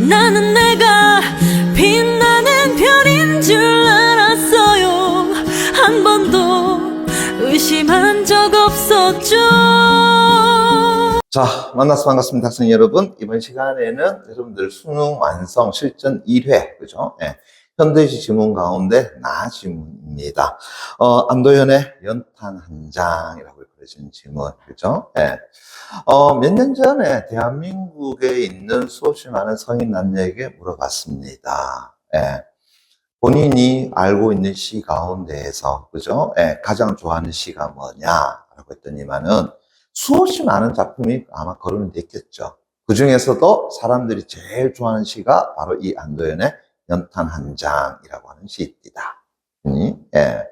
나는 내가 빛나는 별인 줄 알았어요. 한 번도 의심한 적 없었죠. 자, 만나서 반갑습니다. 학생 여러분. 이번 시간에는 여러분들 수능 완성 실전 1회, 그죠? 예. 현대시 지문 가운데 나 지문입니다. 안도현의 연탄 한 장이라고 그려진 지문, 그죠? 예. 몇 년 전에 대한민국에 있는 수없이 많은 성인 남녀에게 물어봤습니다. 예. 본인이 알고 있는 시 가운데에서, 그죠? 예. 가장 좋아하는 시가 뭐냐라고 했더니만은 수없이 많은 작품이 아마 거론이 됐겠죠. 그 중에서도 사람들이 제일 좋아하는 시가 바로 이 안도현의 연탄 한 장이라고 하는 시입니다. 예.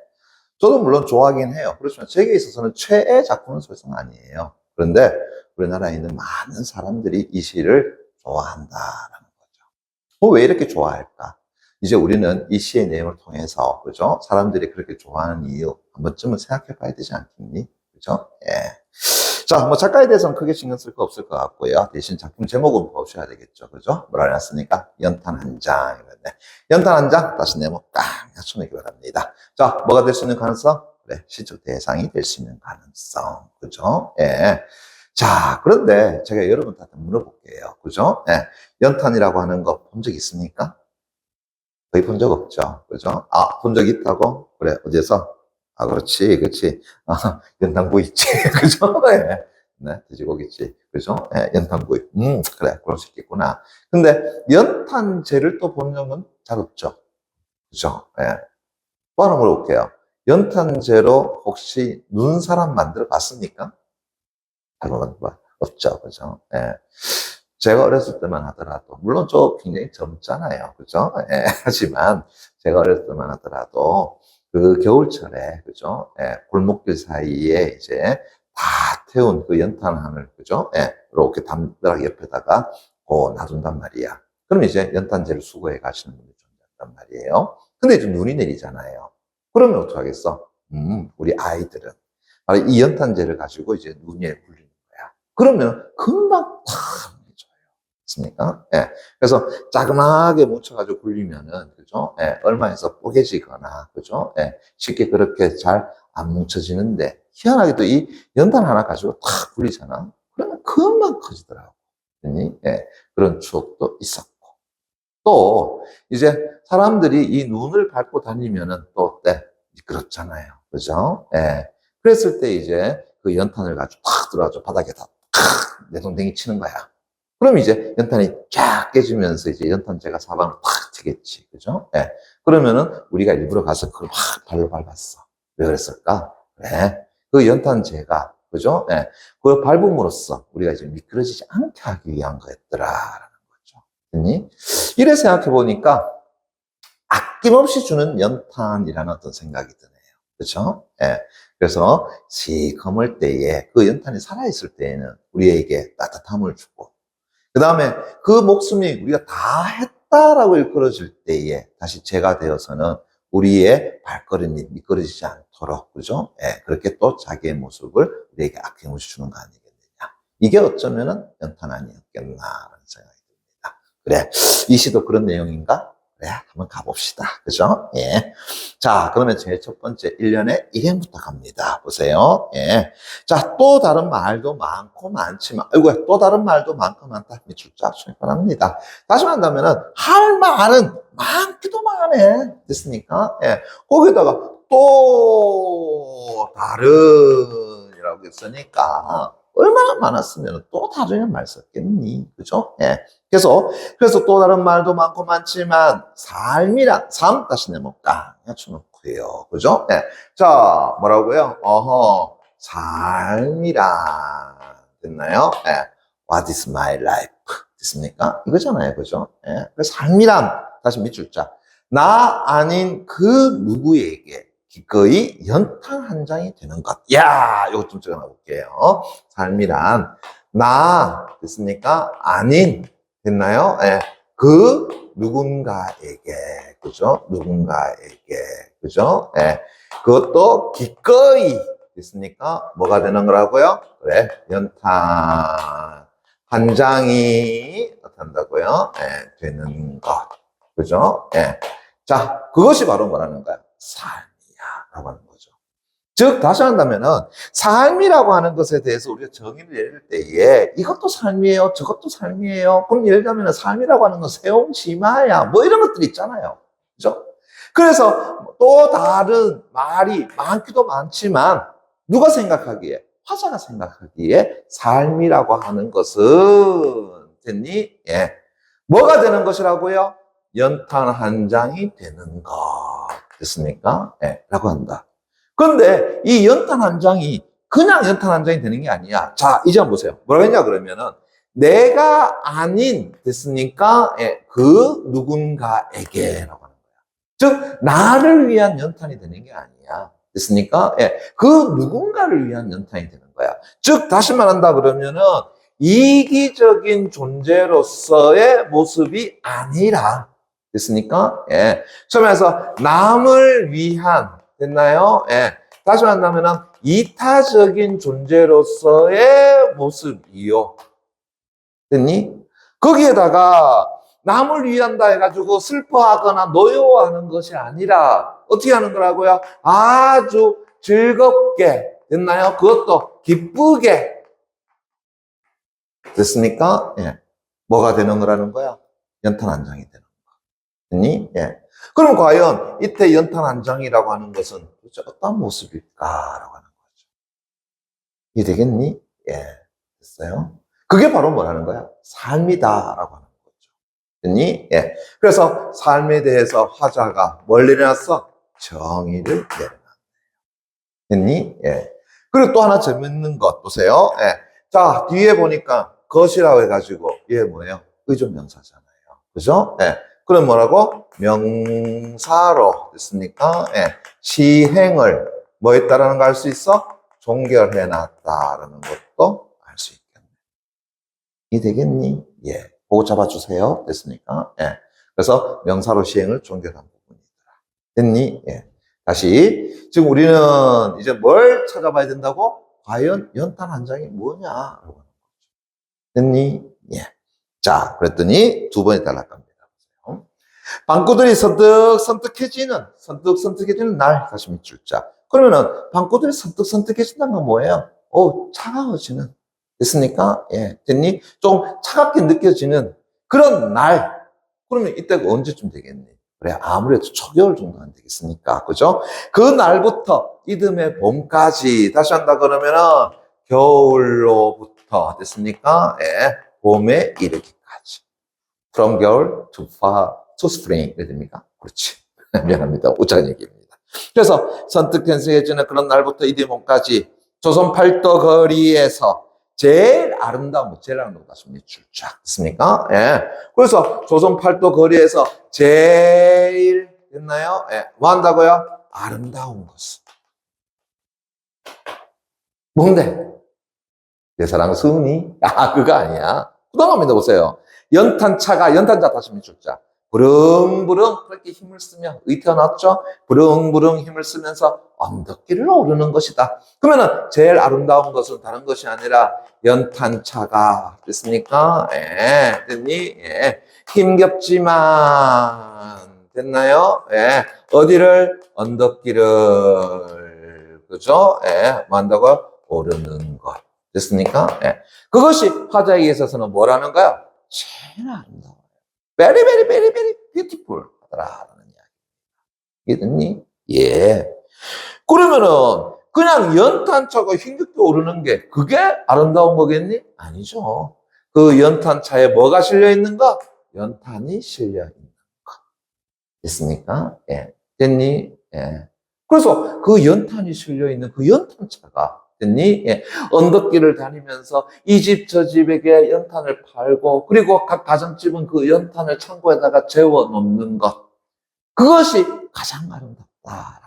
저도 물론 좋아하긴 해요. 그렇지만 제게 있어서는 최애 작품은 설상 아니에요. 그런데 우리나라에 있는 많은 사람들이 이 시를 좋아한다라는 거죠. 왜 이렇게 좋아할까? 이제 우리는 이 시의 내용을 통해서, 그죠? 사람들이 그렇게 좋아하는 이유 한 번쯤은 생각해 봐야 되지 않겠니? 그죠? 예. 자, 뭐 작가에 대해서는 크게 신경 쓸 거 없을 것 같고요. 대신 작품 제목은 보셔야 되겠죠. 그죠? 뭐라 해놨으니까 연탄 한 장. 연탄 한 장, 다시 네모 깡 맞춰내기 바랍니다. 자, 뭐가 될 수 있는 가능성? 그래, 시적 대상이 될 수 있는 가능성. 그죠? 예. 자, 그런데 제가 여러분한테 물어볼게요. 그죠? 예. 연탄이라고 하는 거 본 적 있습니까? 거의 본 적 없죠. 그죠? 아, 본 적 있다고? 그래, 어디서? 아, 그렇지, 그렇지. 아, 연탄구이 있지. 그죠? 예. 네, 돼지고기지. 그죠? 예, 연탄구이. 그래, 그럴 수 있겠구나. 근데 연탄재를 또 본 적은 잘 없죠. 그죠? 예. 또 하나 물어볼게요. 연탄재로 혹시 눈사람 만들어 봤습니까? 없죠. 그죠? 예. 제가 어렸을 때만 하더라도, 물론 저 굉장히 젊잖아요. 그죠? 예. 하지만 제가 어렸을 때만 하더라도, 그 겨울철에, 그죠? 예. 골목길 사이에 이제 다 태운 그 연탄함을, 그죠? 예. 이렇게 담벼락 옆에다가 놔둔단 말이야. 그럼 이제 연탄재를 수거해 가시는 분들이 존재한단 말이에요. 근데 이제 눈이 내리잖아요. 그러면 어떡하겠어? 우리 아이들은 바로 이 연탄재를 가지고 이제 눈에 굴리는 거야. 그러면 금방 탁 있습니까? 예. 그래서 자그마하게 묻혀가지고 굴리면은, 그죠? 예. 얼마에서 뽀개지거나, 그죠? 예. 쉽게 그렇게 잘 안 뭉쳐지는데, 희한하게도 이 연탄 하나 가지고 탁 굴리잖아? 그러면 금방 커지더라고. 예. 그런 추억도 있었고. 또, 이제 사람들이 이 눈을 밟고 다니면은 또, 네. 미끄럽잖아요. 그죠? 예. 그랬을 때 이제 그 연탄을 가지고 탁 들어가지고 바닥에다 탁 내동댕이 치는 거야. 그럼 이제 연탄이 쫙 깨지면서 이제 연탄재가 사방을 팍 튀겠지. 그죠? 예. 그러면은 우리가 일부러 가서 그걸 막 발로 밟았어. 왜 그랬을까? 그래. 그 연탄재가, 그죠? 예. 그걸 밟음으로써 우리가 이제 미끄러지지 않게 하기 위한 거였더라라는 거죠. 됐니? 이래 생각해 보니까 아낌없이 주는 연탄이라는 어떤 생각이 드네요. 그죠? 예. 그래서 시커멀 때에 그 연탄이 살아있을 때에는 우리에게 따뜻함을 주고, 그 다음에 그 목숨이 우리가 다 했다라고 일컬어질 때에 다시 재가 되어서는 우리의 발걸음이 미끄러지지 않도록, 그죠? 예, 그렇게 또 자기의 모습을 우리에게 아낌없이 주는 거 아니겠느냐. 이게 어쩌면은 연탄 아니었겠나라는 생각이 듭니다. 그래, 이 시도 그런 내용인가? 그래, 한번 가봅시다. 그죠? 예. 자, 그러면 제일 첫 번째 1년에 1행부터 갑니다. 보세요. 예. 자, 또 다른 말도 많고 많지만, 아이고, 또 다른 말도 많고 많다. 밑줄 쫙 치기 바랍니다. 다시 말한다면은, 할 말은 많기도 많네. 됐습니까? 예. 거기다가 또 다른이라고 했으니까, 얼마나 많았으면 또 다른 말 썼겠니? 그죠? 예. 그래서 또 다른 말도 많고 많지만, 삶이란, 삶 다시 내볼까? 쳐놓고요. 그죠? 예. 자, 뭐라고요? 삶이란, 됐나요? 예. What is my life? 됐습니까? 이거잖아요. 그죠? 예. 그래서 삶이란, 다시 밑줄자. 나 아닌 그 누구에게 기꺼이 연탄 한 장이 되는 것. 야, 이거 좀 적어놔 볼게요. 삶이란, 나, 됐습니까? 아닌, 됐나요? 예. 그 누군가에게, 그죠? 누군가에게, 그죠? 예. 그것도 기꺼이, 됐습니까? 뭐가 되는 거라고요? 그래, 연탄 한 장이 어떻게 한다고요? 예, 되는 것. 그죠? 예. 자, 그것이 바로 뭐라는 거야? 삶이야. 라고 하는 거죠. 즉, 다시 한다면은, 삶이라고 하는 것에 대해서 우리가 정의를 내릴 때에, 이것도 삶이에요, 저것도 삶이에요. 그럼 예를 들면, 삶이라고 하는 건 세옹지마야. 뭐 이런 것들이 있잖아요. 그죠? 그래서 또 다른 말이 많기도 많지만, 누가 생각하기에, 화자가 생각하기에, 삶이라고 하는 것은, 됐니? 예. 뭐가 되는 것이라고요? 연탄 한 장이 되는 것. 됐습니까? 예. 라고 한다. 그런데 이 연탄 한 장이 그냥 연탄 한 장이 되는 게 아니야. 자, 이제 한번 보세요. 뭐라고 했냐 그러면은 내가 아닌 됐습니까? 예, 그 누군가에게라고 하는 거야. 즉 나를 위한 연탄이 되는 게 아니야. 됐습니까? 예, 그 누군가를 위한 연탄이 되는 거야. 즉 다시 말한다 그러면은 이기적인 존재로서의 모습이 아니라 됐습니까? 예. 처음에서 남을 위한 됐나요? 예. 다시 말한다면 이타적인 존재로서의 모습이요. 됐니? 거기에다가 남을 위한다 해가지고 슬퍼하거나 노여워하는 것이 아니라 어떻게 하는 거라고요? 아주 즐겁게 됐나요? 그것도 기쁘게 됐습니까? 예. 뭐가 되는 거라는 거야? 연탄 한 장이 되는 거. 됐니? 예. 그럼 과연 이때 연탄 한 장이라고 하는 것은 도대체 어떤 모습일까라고 하는 거죠. 이해되겠니? 예. 됐어요? 그게 바로 뭐라는 거야? 삶이다라고 하는 거죠. 됐니? 예. 그래서 삶에 대해서 화자가 뭘 내려놨어? 정의를 내려놨네요. 됐니? 예. 그리고 또 하나 재밌는 것 보세요. 예. 자, 뒤에 보니까 것이라고 해가지고 이게 뭐예요? 의존명사잖아요. 그죠? 예. 그럼 뭐라고? 명사로 됐습니까? 예. 시행을 뭐 했다라는 거 알 수 있어? 종결해 놨다라는 것도 알 수 있겠네. 이해되겠니? 예. 그거 잡아주세요. 됐습니까? 예. 그래서 명사로 시행을 종결한 부분이더라. 됐니? 예. 다시. 지금 우리는 이제 뭘 찾아봐야 된다고? 과연 연탄 한 장이 뭐냐? 됐니? 예. 자, 그랬더니 두 번에 달락갑니다. 방구들이 선뜻해지는 날, 다시 밑줄 자. 그러면은, 방구들이 선뜻해진다는 건 뭐예요? 차가워지는. 됐습니까? 예. 됐니? 좀 차갑게 느껴지는 그런 날. 그러면 이때가 언제쯤 되겠니? 그래, 아무래도 초겨울 정도 안 되겠습니까? 그죠? 그 날부터 이듬해 봄까지, 다시 한다 그러면은, 겨울로부터, 됐습니까? 예. 봄에 이르기까지. From 겨울 to spring. 이래 됩니까? 그렇지. 미안합니다. 우짜한 얘기입니다. 그래서 선뜻해지는 그런 날부터 이듬해 봄까지 조선 팔도 거리에서 제일 아름다운 다시 밑줄 쫙 있습니까? 예. 그래서 조선 팔도 거리에서 제일 됐나요? 예. 뭐 한다고요? 아름다운 것은 뭔데? 내 사랑 수은이? 그거 아니야. 부담합니다. 보세요. 연탄자 다시 밑줄 자. 부릉부릉 그렇게 힘을 쓰며 의태어났죠? 부릉부릉 힘을 쓰면서 언덕길을 오르는 것이다. 그러면은 제일 아름다운 것은 다른 것이 아니라 연탄차가 됐습니까? 예, 됐니? 예. 힘겹지만 됐나요? 예. 어디를? 언덕길을 그죠? 예. 뭐 한다고? 오르는 것. 됐습니까? 예. 그것이 화자에게 있어서는 뭐라는 거야? 제일 아름다워. very, very, very, very beautiful 하더라라는 이야기. 이해됐니? 예. 그러면은 그냥 연탄차가 힘겹게 오르는 게 그게 아름다운 거겠니? 아니죠. 그 연탄차에 뭐가 실려 있는가? 연탄이 실려 있는 거. 됐습니까? 예. 됐니? 예. 그래서 그 연탄이 실려 있는 그 연탄차가 됐니? 예. 언덕길을 다니면서 이 집 저 집에게 연탄을 팔고 그리고 각 가정집은 그 연탄을 창고에다가 재워 놓는 것. 그것이 가장 아름답다라고 하는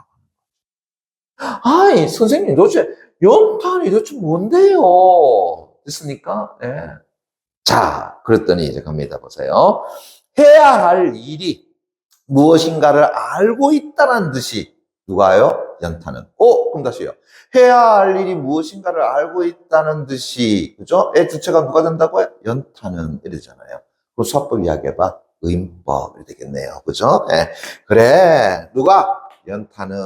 거죠. 아이, 선생님 도대체 연탄이 도대체 뭔데요? 됐습니까? 예. 자, 그랬더니 이제 갑니다. 보세요. 해야 할 일이 무엇인가를 알고 있다는 듯이 누가요? 연탄은. 그럼 다시요. 해야 할 일이 무엇인가를 알고 있다는 듯이, 그죠? 의 주체가 누가 된다고요? 연탄은 이러잖아요. 그럼 수학법 이야기해봐. 의문법이 되겠네요. 그죠? 예. 그래. 누가? 연탄은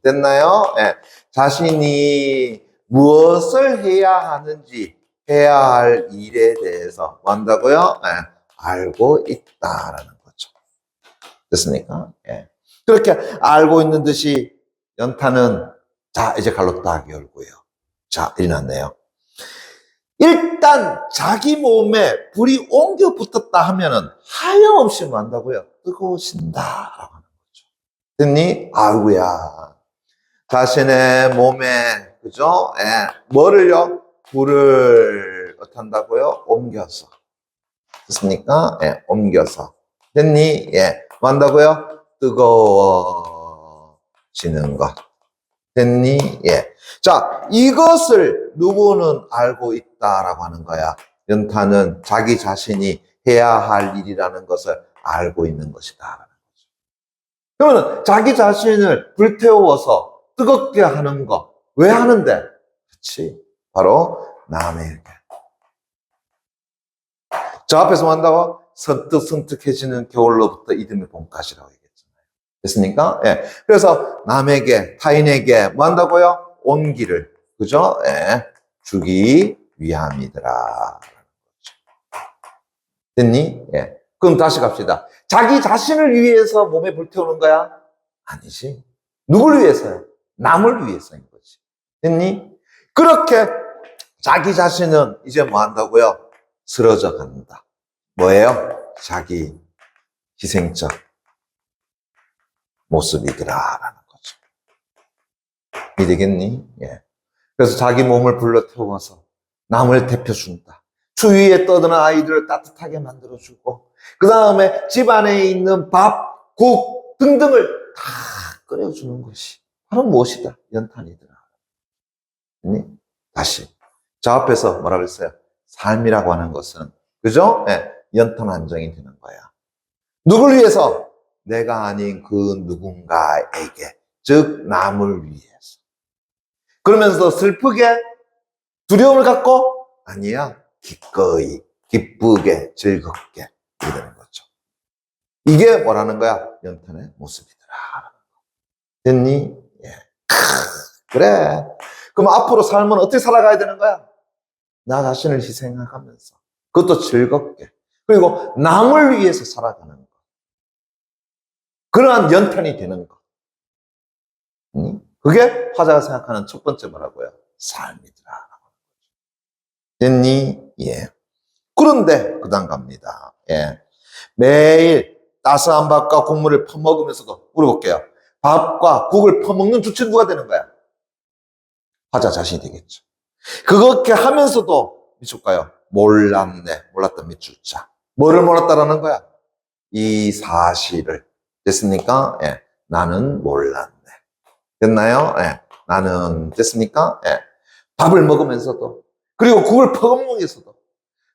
됐나요? 예. 자신이 무엇을 해야 하는지, 해야 할 일에 대해서 뭐 한다고요? 예. 알고 있다라는 거죠. 됐습니까? 예. 그렇게 알고 있는 듯이 연탄은 자 이제 갈로 딱 열고요. 자 일어났네요. 일단 자기 몸에 불이 옮겨 붙었다 하면은 하염없이 뭐 한다고요? 뜨거워진다라고 하는 거죠. 됐니? 아이고야. 자신의 몸에 그죠? 예. 뭐를요? 불을 어떻게 한다고요? 옮겨서. 됐습니까? 예. 옮겨서. 됐니? 예. 뭐 한다고요? 뜨거워지는 것. 됐니? 예. 자, 이것을 누구는 알고 있다라고 하는 거야. 연탄은 자기 자신이 해야 할 일이라는 것을 알고 있는 것이다. 그러면 자기 자신을 불태워서 뜨겁게 하는 거. 왜 하는데? 그렇지. 바로 남에게. 저 앞에서 뭐 한다고? 선뜩선뜩해지는 겨울로부터 이듬해 봄까지라고 얘기했잖아요. 됐습니까? 예. 그래서 남에게, 타인에게 뭐 한다고요? 온기를, 그죠? 예. 주기 위함이더라. 됐니? 예. 그럼 다시 갑시다. 자기 자신을 위해서 몸에 불태우는 거야? 아니지. 누굴 위해서요? 남을 위해서인 거지. 됐니? 그렇게 자기 자신은 이제 뭐 한다고요? 쓰러져 간다. 뭐예요? 자기 희생적 모습이더라라는 거죠. 이해되겠니? 예. 그래서 자기 몸을 불러 태워서 남을 데펴준다. 추위에 떠드는 아이들을 따뜻하게 만들어주고 그 다음에 집안에 있는 밥, 국 등등을 다 끓여주는 것이 바로 무엇이다? 연탄이더라. 다시 저 앞에서 뭐라 그랬어요? 삶이라고 하는 것은 그죠? 예. 연탄 한정이 되는 거야. 누굴 위해서? 내가 아닌 그 누군가에게, 즉 남을 위해서. 그러면서 슬프게 두려움을 갖고 아니야. 기꺼이, 기쁘게, 즐겁게 이러는 거죠. 이게 뭐라는 거야? 연탄의 모습이더라. 됐니? 예. 그래. 그럼 앞으로 삶은 어떻게 살아가야 되는 거야? 나 자신을 희생하면서. 그것도 즐겁게. 그리고 남을 위해서 살아가는 것. 그러한 연탄이 되는 것. 그게 화자가 생각하는 첫 번째 뭐라고요? 삶이더라. 됐니? 예. 그런데 그 다음 갑니다. 예. 매일 따스한 밥과 국물을 퍼먹으면서도 물어볼게요. 밥과 국을 퍼먹는 주체 누가 되는 거야? 화자 자신이 되겠죠. 그렇게 하면서도 미칠까요? 몰랐네. 몰랐다 밑줄자. 뭐를 몰랐다라는 거야? 이 사실을. 됐습니까? 예. 나는 몰랐네. 됐나요? 예. 나는 됐습니까? 예. 밥을 먹으면서도 그리고 국을 퍼먹으면서도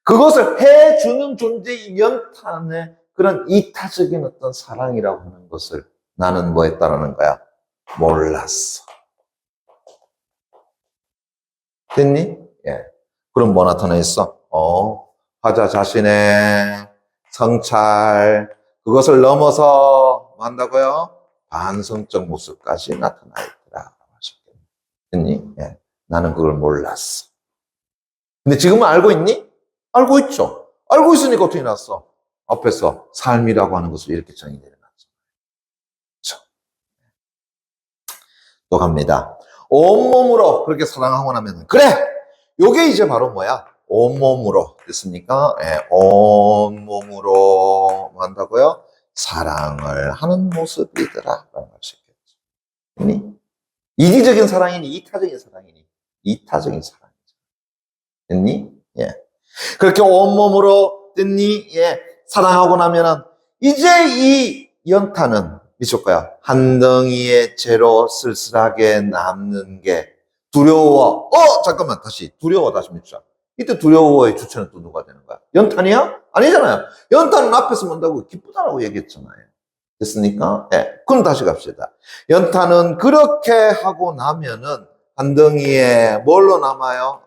그것을 해주는 존재의 연탄의 그런 이타적인 어떤 사랑이라고 하는 것을 나는 뭐 했다라는 거야? 몰랐어. 됐니? 예. 그럼 뭐 나타나 있어? 화자 자신의 성찰, 그것을 넘어서 뭐 한다고요? 반성적 모습까지 나타나 있더라. 됐니? 예. 나는 그걸 몰랐어. 근데 지금은 알고 있니? 알고 있죠. 알고 있으니까 어떻게 났어? 앞에서 삶이라고 하는 것을 이렇게 정의 내려놨죠. 그렇죠? 또 갑니다. 온몸으로 그렇게 사랑하고 나면 그래! 요게 이제 바로 뭐야? 온몸으로 됐습니까? 예, 온몸으로 뭐 한다고요? 사랑을 하는 모습이더라 라는 걸 수 있겠죠. 이기적인 사랑이니 이타적인 사랑이니? 이타적인 사랑이죠. 됐니? 예. 그렇게 온몸으로 됐니? 예. 사랑하고 나면은 이제 이 연탄은 미칠 거야. 한 덩이의 채로 쓸쓸하게 남는 게 두려워. 잠깐만 다시 두려워 다시 밉자. 이때 두려워의 주체는 또 누가 되는 거야? 연탄이야? 아니잖아요. 연탄은 앞에서 뭔다고 기쁘다라고 얘기했잖아요. 됐습니까? 예. 그럼 다시 갑시다. 연탄은 그렇게 하고 나면은 한 덩이에 뭘로 남아요?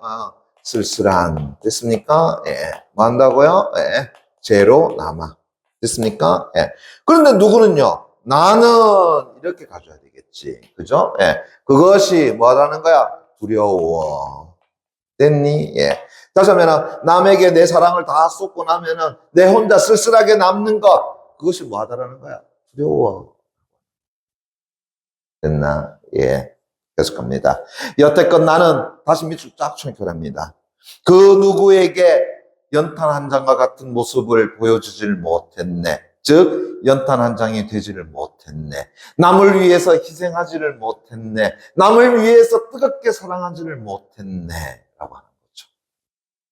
쓸쓸한. 됐습니까? 예. 뭐 한다고요? 예. 재로 남아. 됐습니까? 예. 그런데 누구는요? 나는 이렇게 가져야 되겠지. 그죠? 예. 그것이 뭐라는 거야? 두려워. 됐니? 예. 다시 하면은, 남에게 내 사랑을 다 쏟고 나면은, 내 혼자 쓸쓸하게 남는 것. 그것이 뭐 하다라는 거야? 두려워. 됐나? 예. 계속 갑니다. 여태껏 나는, 다시 밑줄 쫙 총결합니다. 그 누구에게 연탄 한 장과 같은 모습을 보여주질 못했네. 즉, 연탄 한 장이 되지를 못했네. 남을 위해서 희생하지를 못했네. 남을 위해서 뜨겁게 사랑하지를 못했네. 라고 하는 거죠.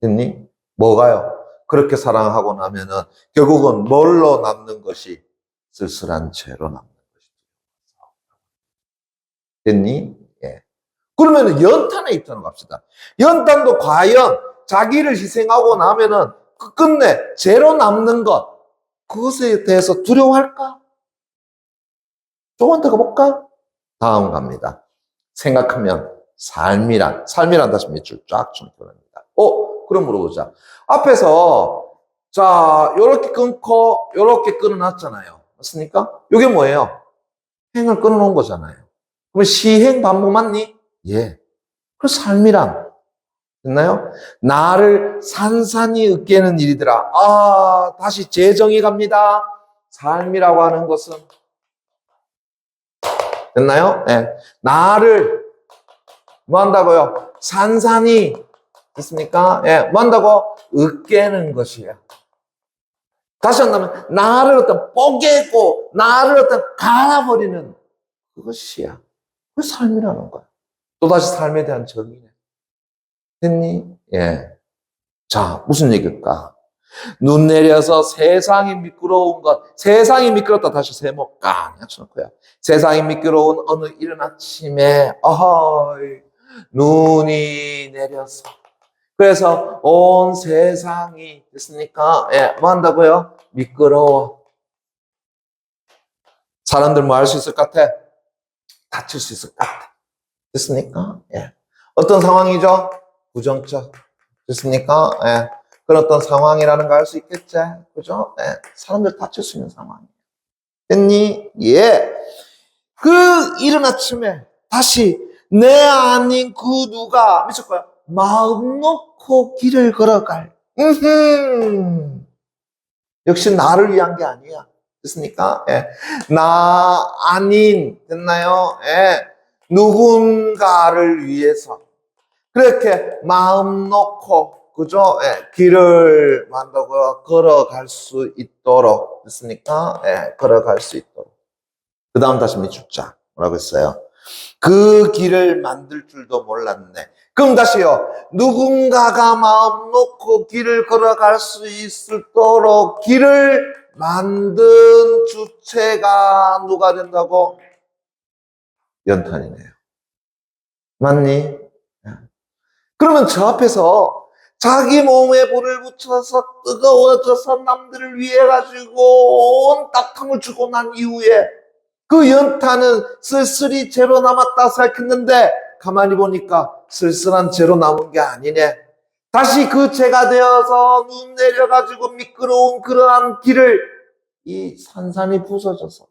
됐니? 뭐가요? 그렇게 사랑하고 나면은 결국은 뭘로 남는 것이 쓸쓸한 채로 남는 것이죠. 됐니? 예. 그러면은 연탄의 입장으로 갑시다. 연탄도 과연 자기를 희생하고 나면은 끝내 죄로 남는 것, 그것에 대해서 두려워할까? 조금 더 가볼까? 다음 갑니다. 생각하면 삶이란 다시 밑줄 쫙 쳐납니다. 그럼 물어보자. 앞에서, 자, 요렇게 끊고, 요렇게 끊어놨잖아요. 맞습니까? 요게 뭐예요? 행을 끊어놓은 거잖아요. 그러면 시행 반복 맞니? 예. 그 삶이란, 됐나요? 나를 산산이 으깨는 일이더라. 다시 재정의 갑니다. 삶이라고 하는 것은, 됐나요? 예. 나를, 뭐 한다고요? 산산이, 됐습니까? 예. 뭐 한다고? 으깨는 것이야. 다시 한다면, 나를 어떤 뽀개고, 나를 어떤 갈아버리는 그것이야. 그 삶이라는 거야. 또다시 삶에 대한 정의네. 됐니? 예. 자, 무슨 얘기일까? 눈 내려서 세상이 미끄러운 것, 세상이 미끄럽다. 다시 세모 깡 해쳐놓고요. 세상이 미끄러운 어느 이른 아침에, 눈이 내려서. 그래서 온 세상이, 됐습니까? 예, 뭐 한다고요? 미끄러워. 사람들 뭐 할 수 있을 것 같아? 다칠 수 있을 것 같아. 됐습니까? 예. 어떤 상황이죠? 부정적. 됐습니까? 예. 그런 어떤 상황이라는 거 알 수 있겠지? 그죠? 예. 사람들 다칠 수 있는 상황이에요. 됐니? 예. 그 이른 아침에 다시 내 아닌 그 누가 미칠 거야. 마음 놓고 길을 걸어갈. 역시 나를 위한 게 아니야. 됐습니까? 예. 나 아닌, 됐나요? 예. 누군가를 위해서. 그렇게 마음 놓고, 그죠? 예. 길을 만들고 걸어갈 수 있도록. 됐습니까? 예. 걸어갈 수 있도록. 그 다음 다시 밑줄자. 뭐라고 했어요? 그 길을 만들 줄도 몰랐네. 그럼 다시요. 누군가가 마음 놓고 길을 걸어갈 수 있도록 길을 만든 주체가 누가 된다고? 연탄이네요. 맞니? 그러면 저 앞에서 자기 몸에 불을 붙여서 뜨거워져서 남들을 위해 가지고 온 따뜻함을 주고 난 이후에 그 연탄은 쓸쓸히 재로 남았다 생각했는데 가만히 보니까 쓸쓸한 재로 남은 게 아니네. 다시 그 재가 되어서 눈 내려가지고 미끄러운 그러한 길을 이 산산이 부서져서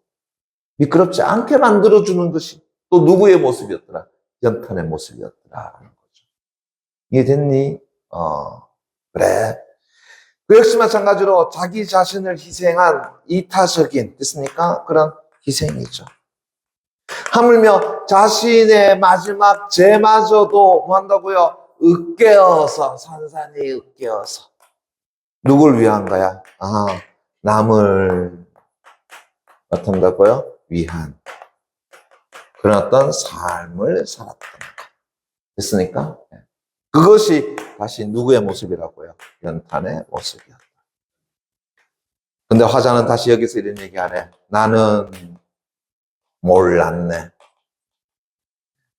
미끄럽지 않게 만들어주는 것이 또 누구의 모습이었더라? 연탄의 모습이었더라라는 거죠. 이해됐니? 그래. 그 역시 마찬가지로 자기 자신을 희생한 이타적인, 됐습니까? 그런 희생이죠. 하물며 자신의 마지막 죄마저도 뭐 한다고요? 으깨어서, 산산이 으깨어서. 누굴 위한 거야? 남을 어떤다고요? 위한 그런 어떤 삶을 살았던 거. 됐습니까? 그것이 다시 누구의 모습이라고요? 연탄의 모습이었다. 근데 화자는 다시 여기서 이런 얘기하네. 나는 몰랐네.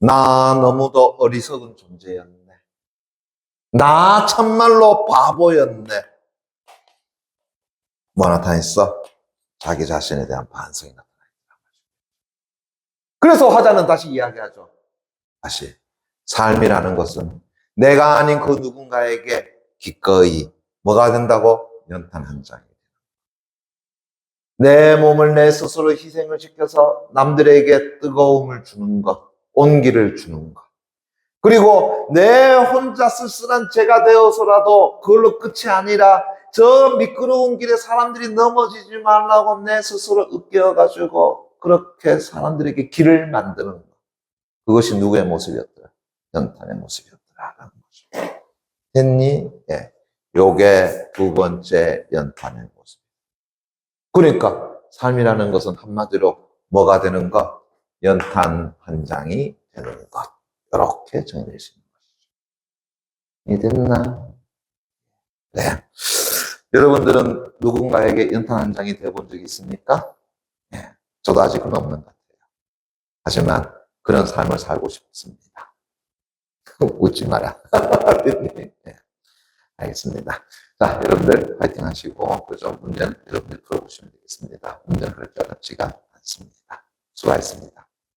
나 너무도 어리석은 존재였네. 나 참말로 바보였네. 뭐 나타냈어? 자기 자신에 대한 반성이 나타나요. 그래서 화자는 다시 이야기하죠. 다시. 삶이라는 것은 내가 아닌 그 누군가에게 기꺼이 뭐가 된다고? 연탄 한 장이 돼요. 내 몸을 내 스스로 희생을 시켜서 남들에게 뜨거움을 주는 것, 온기를 주는 것. 그리고 내 혼자 쓸쓸한 죄가 되어서라도 그걸로 끝이 아니라 저 미끄러운 길에 사람들이 넘어지지 말라고 내 스스로 으깨어가지고 그렇게 사람들에게 길을 만드는 것. 그것이 누구의 모습이었더라? 연탄의 모습이었더라라는 거죠. 됐니? 예. 요게 두 번째 연탄의 모습. 그러니까 삶이라는 것은 한마디로 뭐가 되는 것? 연탄 한 장이 되는 것. 이렇게 정의될 수 있는 것이죠. 이해됐나? 네. 여러분들은 누군가에게 연탄 한 장이 되어본 적이 있습니까? 네. 저도 아직은 없는 것 같아요. 하지만 그런 삶을 살고 싶습니다. 웃지 마라. 네. 알겠습니다. 자, 여러분들 파이팅 하시고, 그죠? 문제는 여러분들 풀어보시면 되겠습니다. 문제는 그렇게 어렵지가 않습니다. 수고하셨습니다.